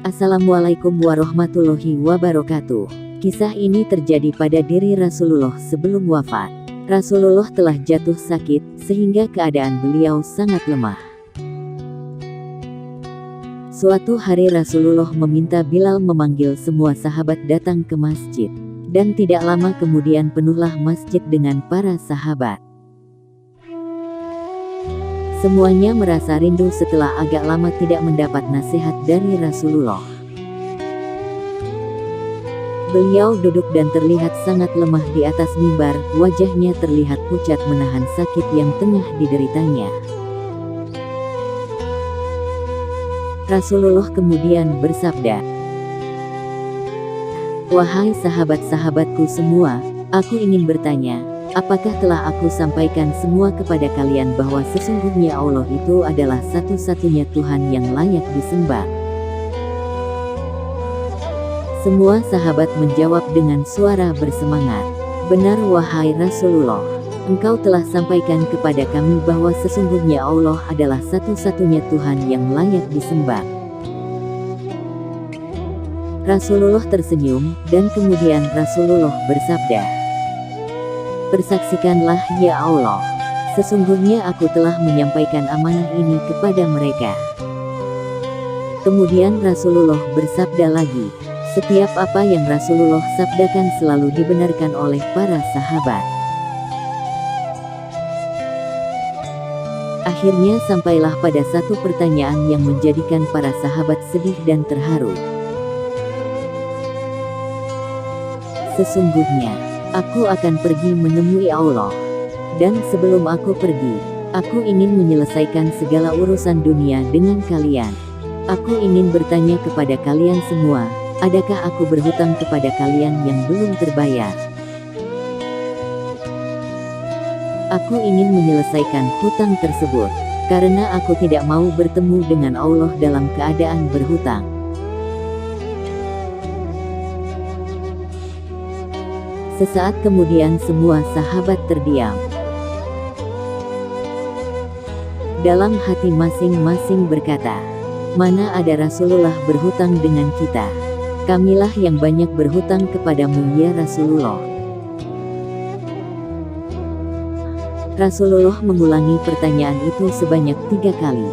Assalamualaikum warahmatullahi wabarakatuh. Kisah ini terjadi pada diri Rasulullah sebelum wafat. Rasulullah telah jatuh sakit, sehingga keadaan beliau sangat lemah. Suatu hari Rasulullah meminta Bilal memanggil semua sahabat datang ke masjid. Dan tidak lama kemudian penuhlah masjid dengan para sahabat. Semuanya merasa rindu setelah agak lama tidak mendapat nasihat dari Rasulullah. Beliau duduk dan terlihat sangat lemah di atas mimbar, wajahnya terlihat pucat menahan sakit yang tengah dideritanya. Rasulullah kemudian bersabda, "Wahai sahabat-sahabatku semua, aku ingin bertanya, apakah telah aku sampaikan semua kepada kalian bahwa sesungguhnya Allah itu adalah satu-satunya Tuhan yang layak disembah?" Semua sahabat menjawab dengan suara bersemangat, "Benar wahai Rasulullah, engkau telah sampaikan kepada kami bahwa sesungguhnya Allah adalah satu-satunya Tuhan yang layak disembah." Rasulullah tersenyum, dan kemudian Rasulullah bersabda, "Persaksikanlah ya Allah, sesungguhnya aku telah menyampaikan amanah ini kepada mereka." Kemudian Rasulullah bersabda lagi, setiap apa yang Rasulullah sabdakan selalu dibenarkan oleh para sahabat. Akhirnya sampailah pada satu pertanyaan yang menjadikan para sahabat sedih dan terharu. "Sesungguhnya, aku akan pergi menemui Allah. Dan sebelum aku pergi, aku ingin menyelesaikan segala urusan dunia dengan kalian. Aku ingin bertanya kepada kalian semua, adakah aku berhutang kepada kalian yang belum terbayar? Aku ingin menyelesaikan hutang tersebut, karena aku tidak mau bertemu dengan Allah dalam keadaan berhutang." Sesaat kemudian semua sahabat terdiam. Dalam hati masing-masing berkata, "Mana ada Rasulullah berhutang dengan kita? Kamilah yang banyak berhutang kepadamu ya Rasulullah." Rasulullah mengulangi pertanyaan itu sebanyak 3 kali.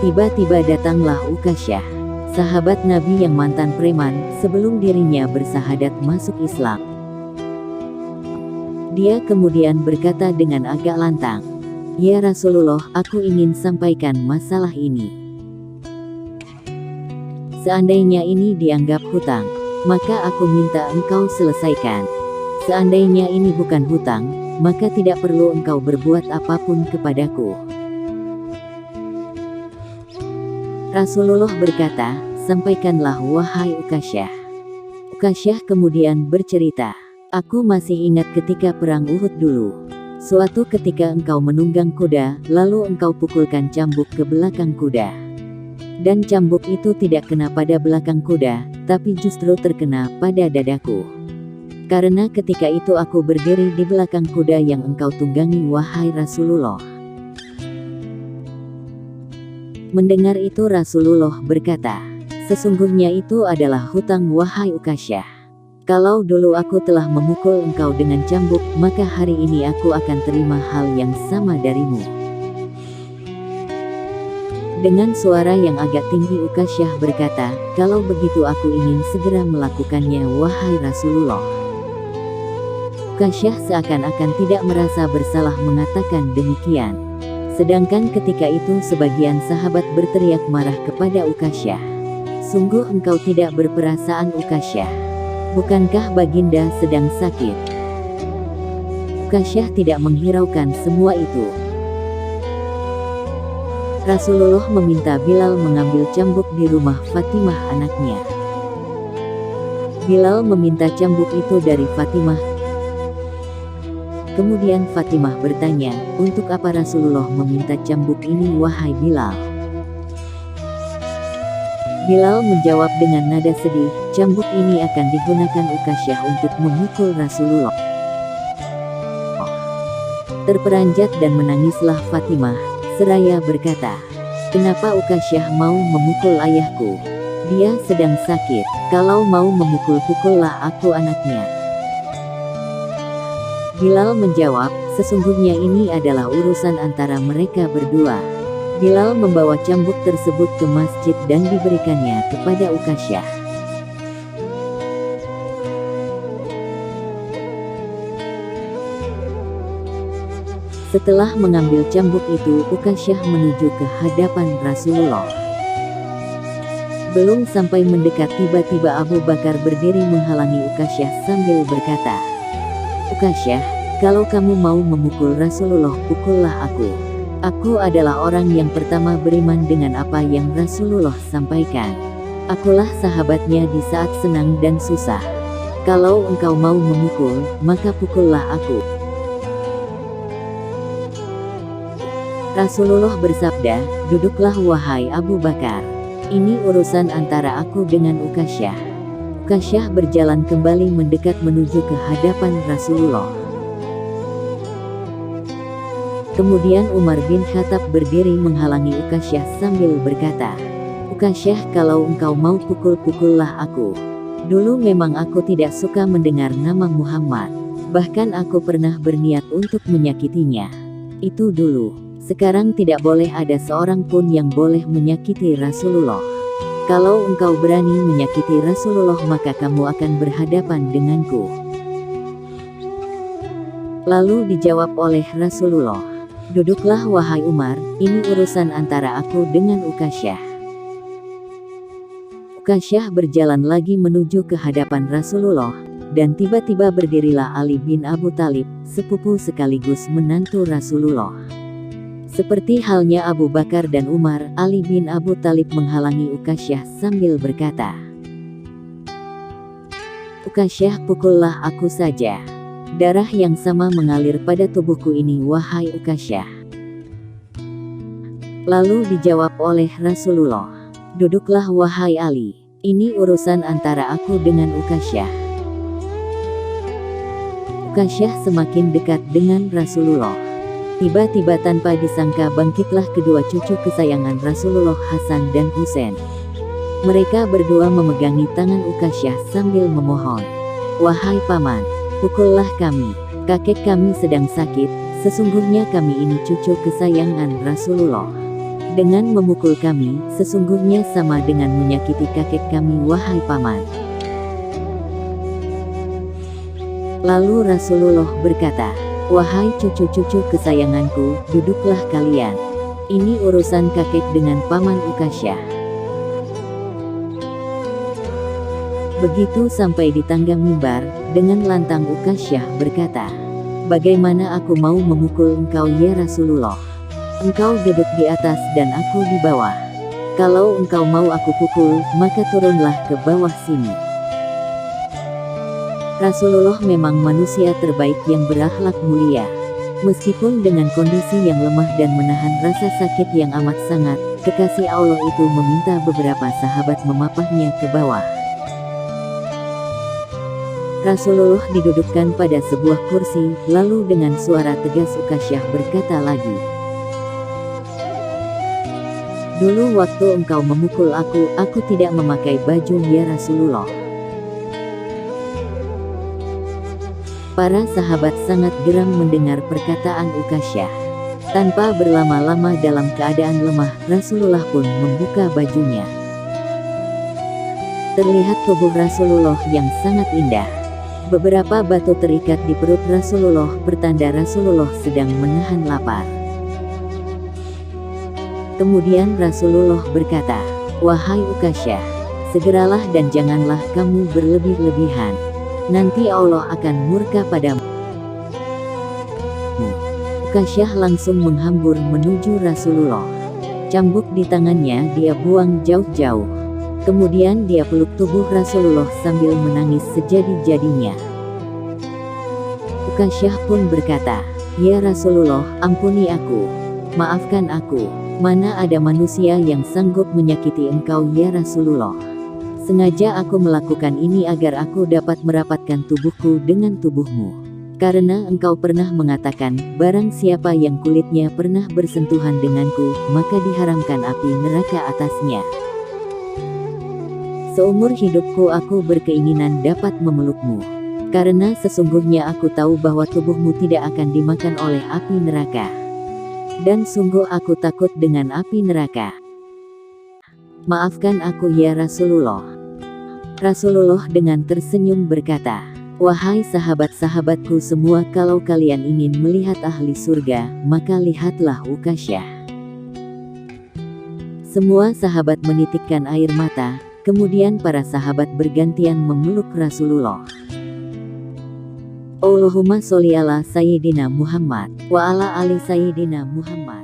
Tiba-tiba datanglah Ukasyah, sahabat Nabi yang mantan preman, sebelum dirinya bersahadat masuk Islam. Dia kemudian berkata dengan agak lantang, "Ya Rasulullah, aku ingin sampaikan masalah ini. Seandainya ini dianggap hutang, maka aku minta engkau selesaikan. Seandainya ini bukan hutang, maka tidak perlu engkau berbuat apapun kepadaku." Rasulullah berkata, "Sampaikanlah wahai Ukasyah." Ukasyah kemudian bercerita, "Aku masih ingat ketika perang Uhud dulu. Suatu ketika engkau menunggang kuda, lalu engkau pukulkan cambuk ke belakang kuda. Dan cambuk itu tidak kena pada belakang kuda, tapi justru terkena pada dadaku. Karena ketika itu aku berdiri di belakang kuda yang engkau tunggangi wahai Rasulullah." Mendengar itu Rasulullah berkata, "Sesungguhnya itu adalah hutang wahai Ukasyah. Kalau dulu aku telah memukul engkau dengan cambuk, maka hari ini aku akan terima hal yang sama darimu." Dengan suara yang agak tinggi Ukasyah berkata, "Kalau begitu aku ingin segera melakukannya wahai Rasulullah." Ukasyah seakan-akan tidak merasa bersalah mengatakan demikian. Sedangkan ketika itu sebagian sahabat berteriak marah kepada Ukasyah, "Sungguh engkau tidak berperasaan Ukasyah. Bukankah baginda sedang sakit?" Ukasyah tidak menghiraukan semua itu. Rasulullah meminta Bilal mengambil cambuk di rumah Fatimah anaknya. Bilal meminta cambuk itu dari Fatimah. Kemudian Fatimah bertanya, "Untuk apa Rasulullah meminta cambuk ini wahai Bilal?" Bilal menjawab dengan nada sedih, "Cambuk ini akan digunakan Ukasyah untuk memukul Rasulullah." Terperanjat dan menangislah Fatimah, seraya berkata, Kenapa Ukasyah mau memukul ayahku? Dia sedang sakit. Kalau mau memukul, pukullah aku anaknya. Bilal menjawab, sesungguhnya ini adalah urusan antara mereka berdua. Bilal membawa cambuk tersebut ke masjid dan diberikannya kepada Ukasyah. Setelah mengambil cambuk itu, Ukasyah menuju ke hadapan Rasulullah. Belum sampai mendekat, tiba-tiba Abu Bakar berdiri menghalangi Ukasyah sambil berkata, "Ukasyah, kalau kamu mau memukul Rasulullah, pukullah aku. Aku adalah orang yang pertama beriman dengan apa yang Rasulullah sampaikan. Akulah sahabatnya di saat senang dan susah. Kalau engkau mau memukul, maka pukullah aku." Rasulullah bersabda, "Duduklah wahai Abu Bakar. Ini urusan antara aku dengan Ukasyah." Ukasyah berjalan kembali mendekat menuju ke hadapan Rasulullah. Kemudian Umar bin Khattab berdiri menghalangi Ukasyah sambil berkata, "Ukasyah, kalau engkau mau pukul, pukullah aku. Dulu memang aku tidak suka mendengar nama Muhammad. Bahkan aku pernah berniat untuk menyakitinya. Itu dulu. Sekarang tidak boleh ada seorang pun yang boleh menyakiti Rasulullah. Kalau engkau berani menyakiti Rasulullah, maka kamu akan berhadapan denganku." Lalu dijawab oleh Rasulullah, "Duduklah wahai Umar, ini urusan antara aku dengan Ukasyah." Ukasyah berjalan lagi menuju ke hadapan Rasulullah, dan tiba-tiba berdirilah Ali bin Abu Thalib, sepupu sekaligus menantu Rasulullah. Seperti halnya Abu Bakar dan Umar, Ali bin Abu Thalib menghalangi Ukasyah sambil berkata, "Ukasyah, pukullah aku saja. Darah yang sama mengalir pada tubuhku ini, wahai Ukasyah." Lalu dijawab oleh Rasulullah, "Duduklah wahai Ali. Ini urusan antara aku dengan Ukasyah." Ukasyah semakin dekat dengan Rasulullah. Tiba-tiba tanpa disangka bangkitlah kedua cucu kesayangan Rasulullah, Hasan dan Husain. Mereka berdua memegangi tangan Ukasyah sambil memohon, "Wahai paman, pukullah kami. Kakek kami sedang sakit. Sesungguhnya kami ini cucu kesayangan Rasulullah. Dengan memukul kami, sesungguhnya sama dengan menyakiti kakek kami, wahai paman." Lalu Rasulullah berkata, "Wahai cucu-cucu kesayanganku, duduklah kalian. Ini urusan kakek dengan paman Ukasyah." Begitu sampai di tangga mimbar, dengan lantang Ukasyah berkata, "Bagaimana aku mau memukul engkau ya Rasulullah? Engkau duduk di atas dan aku di bawah. Kalau engkau mau aku pukul, maka turunlah ke bawah sini." Rasulullah memang manusia terbaik yang berakhlak mulia. Meskipun dengan kondisi yang lemah dan menahan rasa sakit yang amat sangat, kekasih Allah itu meminta beberapa sahabat memapahnya ke bawah. Rasulullah didudukkan pada sebuah kursi, lalu dengan suara tegas Ukasyah berkata lagi, "Dulu waktu engkau memukul aku tidak memakai baju ya Rasulullah." Para sahabat sangat geram mendengar perkataan Ukasyah. Tanpa berlama-lama dalam keadaan lemah, Rasulullah pun membuka bajunya. Terlihat tubuh Rasulullah yang sangat indah. Beberapa batu terikat di perut Rasulullah, pertanda Rasulullah sedang menahan lapar. Kemudian Rasulullah berkata, "Wahai Ukasyah, segeralah dan janganlah kamu berlebih-lebihan. Nanti Allah akan murka padamu." Ukasyah langsung menghambur menuju Rasulullah. Cambuk di tangannya dia buang jauh-jauh. Kemudian dia peluk tubuh Rasulullah sambil menangis sejadi-jadinya. Ukasyah pun berkata, "Ya Rasulullah, ampuni aku. Maafkan aku. Mana ada manusia yang sanggup menyakiti engkau ya Rasulullah. Sengaja aku melakukan ini agar aku dapat merapatkan tubuhku dengan tubuhmu. Karena engkau pernah mengatakan, barang siapa yang kulitnya pernah bersentuhan denganku, maka diharamkan api neraka atasnya. Seumur hidupku aku berkeinginan dapat memelukmu. Karena sesungguhnya aku tahu bahwa tubuhmu tidak akan dimakan oleh api neraka. Dan sungguh aku takut dengan api neraka. Maafkan aku ya Rasulullah. Rasulullah dengan tersenyum berkata, wahai sahabat-sahabatku semua, kalau kalian ingin melihat ahli surga, maka lihatlah Ukasyah. Semua sahabat menitikkan air mata, kemudian para sahabat bergantian memeluk Rasulullah. Allahumma sholli ala Sayyidina Muhammad wa ala ali Sayyidina Muhammad.